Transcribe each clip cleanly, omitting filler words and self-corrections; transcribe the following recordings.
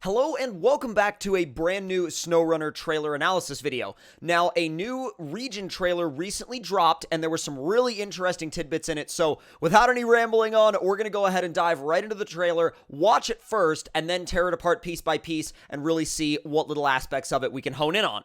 Hello and welcome back to a brand new SnowRunner trailer analysis video. Now, a new region trailer recently dropped, and there were some really interesting tidbits in it, so without any rambling on, we're going to go ahead and dive right into the trailer, watch it first, and then tear it apart piece by piece, and really see what little aspects of it we can hone in on.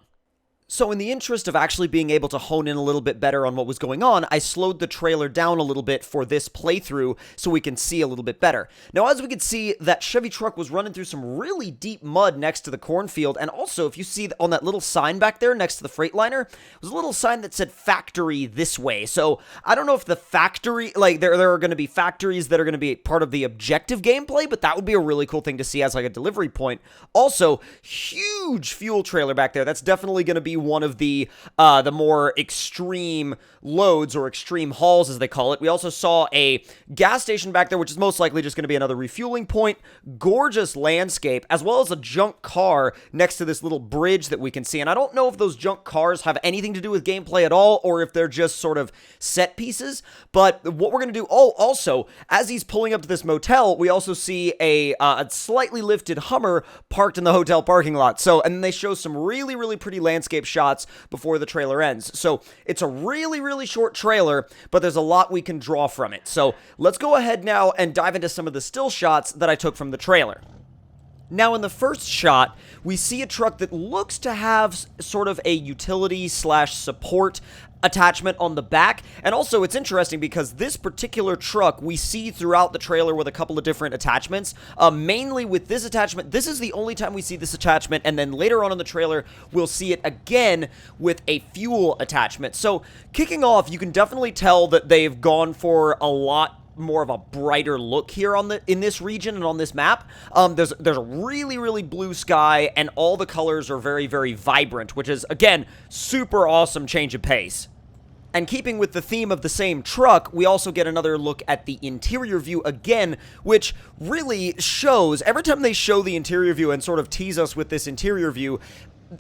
So in the interest of actually being able to hone in a little bit better on what was going on, I slowed the trailer down a little bit for this playthrough so we can see a little bit better. Now, as we can see, that Chevy truck was running through some really deep mud next to the cornfield, and also, if you see on that little sign back there next to the Freightliner, was a little sign that said factory this way. So I don't know if the factory, like, there are going to be factories that are going to be part of the objective gameplay, but that would be a really cool thing to see as like a delivery point. Also, huge fuel trailer back there. That's definitely going to be one of the more extreme loads, or extreme hauls as they call it. We also saw a gas station back there, which is most likely just going to be another refueling point. Gorgeous landscape, as well as a junk car next to this little bridge that we can see. And I don't know if those junk cars have anything to do with gameplay at all, or if they're just sort of set pieces. But what we're going to do, also, as he's pulling up to this motel, we also see a slightly lifted Hummer parked in the hotel parking lot. So, and then they show some really, really pretty landscape shots before the trailer ends. So it's a really, really short trailer, but there's a lot we can draw from it. So let's go ahead now and dive into some of the still shots that I took from the trailer. Now, in the first shot, we see a truck that looks to have sort of a utility slash support attachment on the back. And also, it's interesting because this particular truck we see throughout the trailer with a couple of different attachments. Mainly with this attachment, this is the only time we see this attachment, and then later on in the trailer, we'll see it again with a fuel attachment. So, kicking off, you can definitely tell that they've gone for a lot more of a brighter look here in this region and on this map. There's a really, really blue sky, and all the colors are very, very vibrant, which is, again, super awesome change of pace. And keeping with the theme of the same truck, we also get another look at the interior view again, which really shows, every time they show the interior view and sort of tease us with this interior view,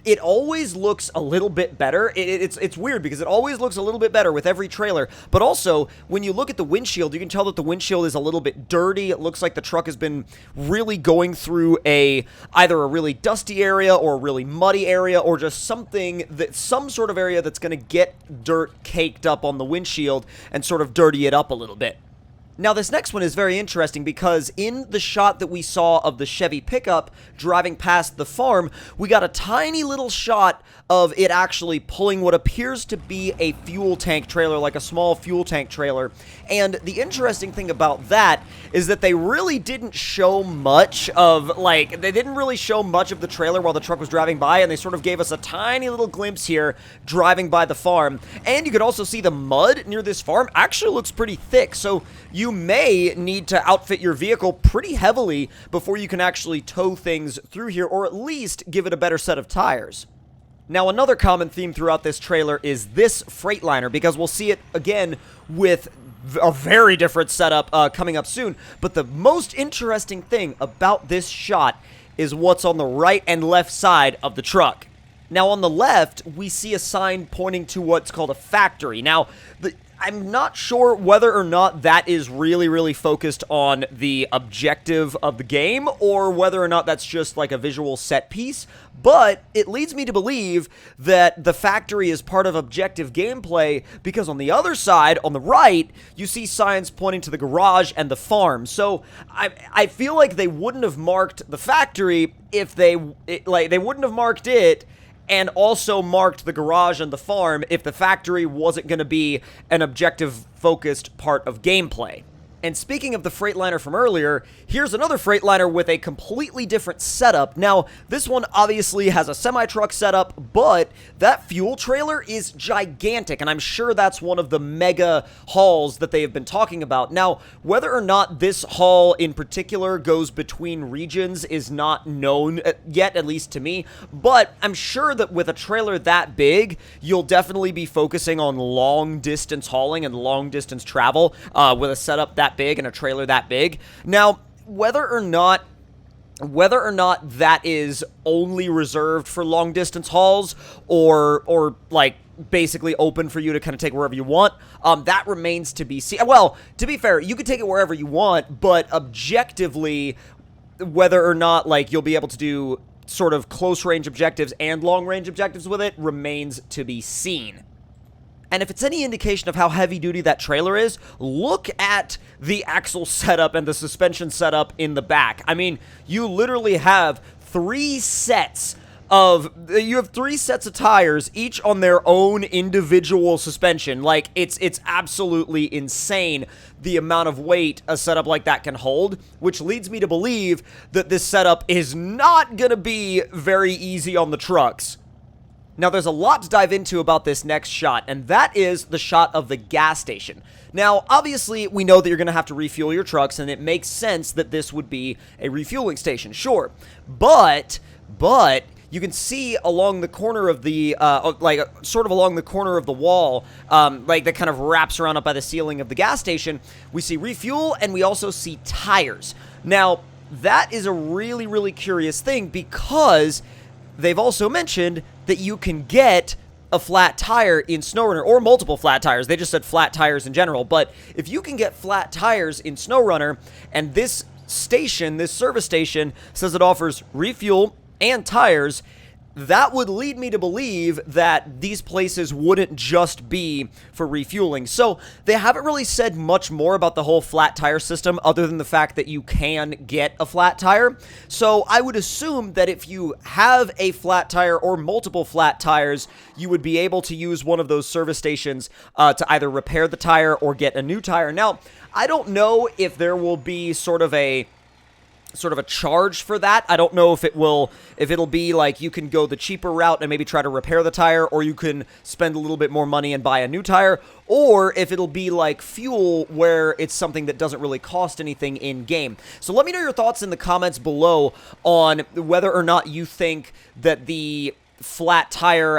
it always looks a little bit better. It's weird because it always looks a little bit better with every trailer. But also, when you look at the windshield, you can tell that the windshield is a little bit dirty. It looks like the truck has been really going through either a really dusty area or a really muddy area, or just some sort of area that's going to get dirt caked up on the windshield and sort of dirty it up a little bit. Now, this next one is very interesting because in the shot that we saw of the Chevy pickup driving past the farm, we got a tiny little shot of it actually pulling what appears to be a fuel tank trailer, like a small fuel tank trailer. And the interesting thing about that is that they really didn't show much of, they didn't really show much of the trailer while the truck was driving by, and they sort of gave us a tiny little glimpse here driving by the farm. And you could also see the mud near this farm actually looks pretty thick, so you may need to outfit your vehicle pretty heavily before you can actually tow things through here, or at least give it a better set of tires. Now, another common theme throughout this trailer is this Freightliner, because we'll see it again with a very different setup coming up soon. But the most interesting thing about this shot is what's on the right and left side of the truck. Now, on the left, we see a sign pointing to what's called a factory. Now, I'm not sure whether or not that is really, really focused on the objective of the game, or whether or not that's just like a visual set piece, but it leads me to believe that the factory is part of objective gameplay, because on the other side, on the right, you see signs pointing to the garage and the farm. So I feel like they wouldn't have marked the factory if they wouldn't have marked it and also marked the garage and the farm if the factory wasn't going to be an objective-focused part of gameplay. And speaking of the Freightliner from earlier, here's another Freightliner with a completely different setup. Now, this one obviously has a semi-truck setup, but that fuel trailer is gigantic, and I'm sure that's one of the mega hauls that they have been talking about. Now, whether or not this haul in particular goes between regions is not known yet, at least to me, but I'm sure that with a trailer that big, you'll definitely be focusing on long-distance hauling and long-distance travel with a setup that big and a trailer that big. Now, whether or not that is only reserved for long distance hauls or like basically open for you to kind of take wherever you want, that remains to be seen. Well, to be fair, you could take it wherever you want, but objectively, whether or not, like, you'll be able to do sort of close-range objectives and long-range objectives with it remains to be seen. And if it's any indication of how heavy-duty that trailer is, look at the axle setup and the suspension setup in the back. I mean, you literally have three sets of tires, each on their own individual suspension. Like, it's absolutely insane the amount of weight a setup like that can hold, which leads me to believe that this setup is not gonna be very easy on the trucks. Now, there's a lot to dive into about this next shot, and that is the shot of the gas station. Now, obviously, we know that you're going to have to refuel your trucks, and it makes sense that this would be a refueling station, sure. But you can see along the corner of the, sort of along the corner of the wall, like that kind of wraps around up by the ceiling of the gas station, we see refuel, and we also see tires. Now, that is a really, really curious thing, because they've also mentioned that you can get a flat tire in SnowRunner, or multiple flat tires. They just said flat tires in general, but if you can get flat tires in SnowRunner, and this station, this service station, says it offers refuel and tires, that would lead me to believe that these places wouldn't just be for refueling. So they haven't really said much more about the whole flat tire system other than the fact that you can get a flat tire. So I would assume that if you have a flat tire or multiple flat tires, you would be able to use one of those service stations to either repair the tire or get a new tire. Now, I don't know if there will be sort of a charge for that. I don't know if it'll be like you can go the cheaper route and maybe try to repair the tire, or you can spend a little bit more money and buy a new tire, or if it'll be like fuel where it's something that doesn't really cost anything in game. So let me know your thoughts in the comments below on whether or not you think that the flat tire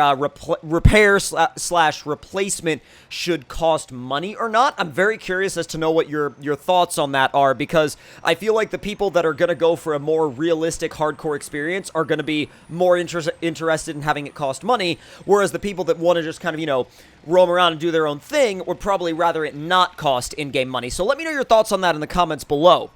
repair slash replacement should cost money or not. I'm very curious as to know what your thoughts on that are, because I feel like the people that are going to go for a more realistic hardcore experience are going to be more interested in having it cost money, whereas the people that want to just kind of, you know, roam around and do their own thing would probably rather it not cost in-game money. So let me know your thoughts on that in the comments below.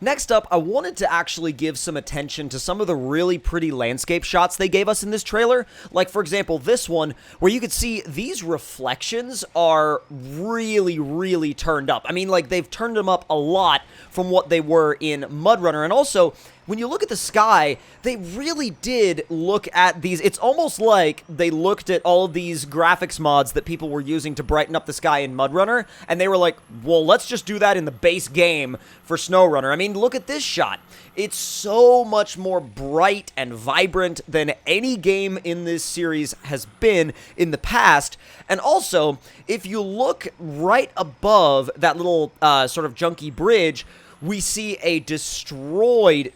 Next up, I wanted to actually give some attention to some of the really pretty landscape shots they gave us in this trailer. Like, for example, this one, where you could see these reflections are really, really turned up. I mean, like, they've turned them up a lot from what they were in MudRunner. And also, when you look at the sky, they really did look at these. It's almost like they looked at all of these graphics mods that people were using to brighten up the sky in MudRunner, and they were like, well, let's just do that in the base game for SnowRunner. I mean, look at this shot. It's so much more bright and vibrant than any game in this series has been in the past. And also, if you look right above that little sort of junky bridge, we see a destroyed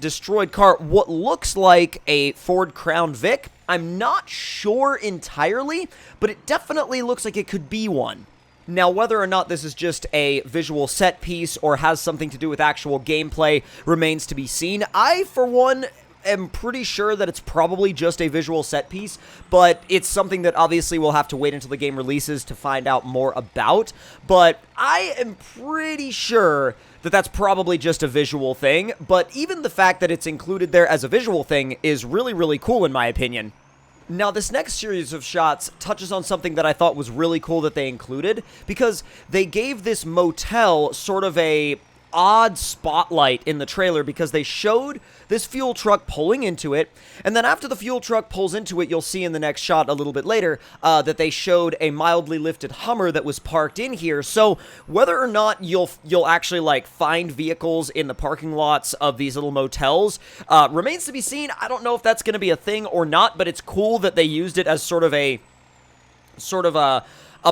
car, what looks like a Ford Crown Vic. I'm not sure entirely, but it definitely looks like it could be one. Now, whether or not this is just a visual set piece or has something to do with actual gameplay remains to be seen. I, for one, am pretty sure that it's probably just a visual set piece, but it's something that obviously we'll have to wait until the game releases to find out more about. But I am pretty sure that that's probably just a visual thing, but even the fact that it's included there as a visual thing is really, really cool in my opinion. Now, this next series of shots touches on something that I thought was really cool that they included, because they gave this motel sort of a odd spotlight in the trailer, because they showed this fuel truck pulling into it, and then after the fuel truck pulls into it, you'll see in the next shot a little bit later that they showed a mildly lifted Hummer that was parked in here. So whether or not you'll actually like find vehicles in the parking lots of these little motels remains to be seen. I don't know if that's going to be a thing or not, but it's cool that they used it as sort of a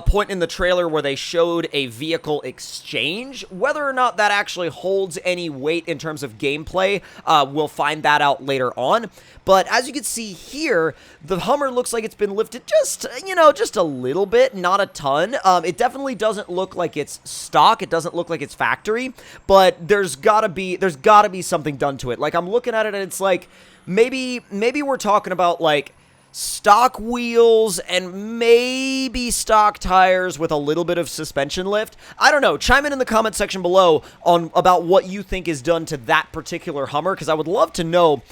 point in the trailer where they showed a vehicle exchange. Whether or not that actually holds any weight in terms of gameplay, we'll find that out later on. But as you can see here, the Hummer looks like it's been lifted just, you know, just a little bit, not a ton. It definitely doesn't look like it's stock. It doesn't look like it's factory, but there's gotta be something done to it. Like, I'm looking at it and it's like, maybe we're talking about like stock wheels and maybe stock tires with a little bit of suspension lift. I don't know. Chime in the comment section below on about what you think is done to that particular Hummer, because I would love to know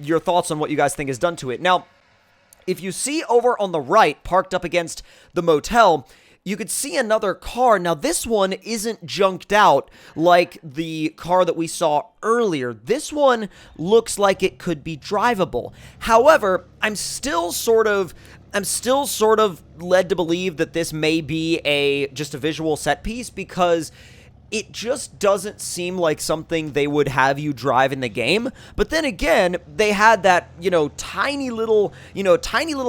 your thoughts on what you guys think is done to it. Now, if you see over on the right, parked up against the motel, you could see another car. Now, this one isn't junked out like the car that we saw earlier. This one looks like it could be drivable. However, I'm still sort of led to believe that this may be just a visual set piece, because it just doesn't seem like something they would have you drive in the game. But then again, they had that, tiny little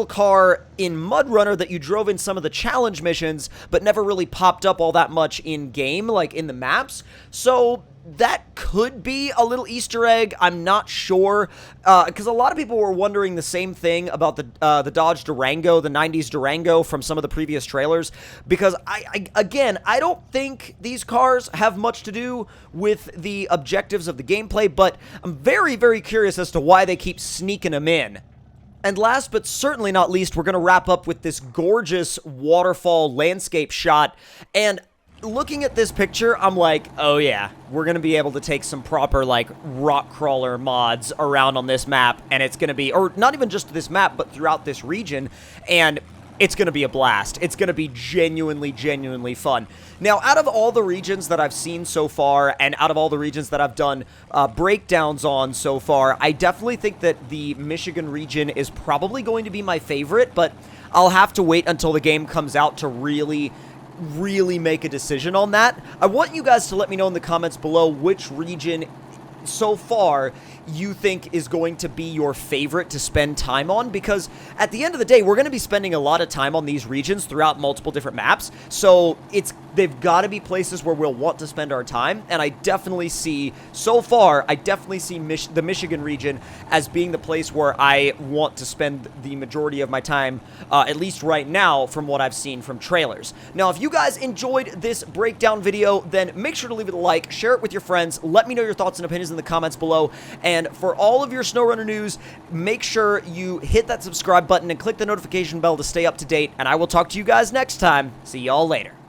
car in MudRunner that you drove in some of the challenge missions, but never really popped up all that much in game, like in the maps. So that could be a little Easter egg. I'm not sure, because a lot of people were wondering the same thing about the Dodge Durango, the 90s Durango from some of the previous trailers, because I don't think these cars have much to do with the objectives of the gameplay, but I'm very, very curious as to why they keep sneaking them in. And last but certainly not least, we're going to wrap up with this gorgeous waterfall landscape shot, and looking at this picture, I'm like, oh yeah, we're going to be able to take some proper, rock crawler mods around on this map, and it's going to be, or not even just this map, but throughout this region, and it's going to be a blast. It's going to be genuinely, genuinely fun. Now, out of all the regions that I've seen so far, and out of all the regions that I've done breakdowns on so far, I definitely think that the Michigan region is probably going to be my favorite, but I'll have to wait until the game comes out to really make a decision on that. I want you guys to let me know in the comments below which region so far you think is going to be your favorite to spend time on, because at the end of the day, we're going to be spending a lot of time on these regions throughout multiple different maps, so they've got to be places where we'll want to spend our time, and I definitely see, so far, the Michigan region as being the place where I want to spend the majority of my time, at least right now, from what I've seen from trailers. Now, if you guys enjoyed this breakdown video, then make sure to leave it a like, share it with your friends, let me know your thoughts and opinions in the comments below, and for all of your SnowRunner news, make sure you hit that subscribe button and click the notification bell to stay up to date, and I will talk to you guys next time. See y'all later.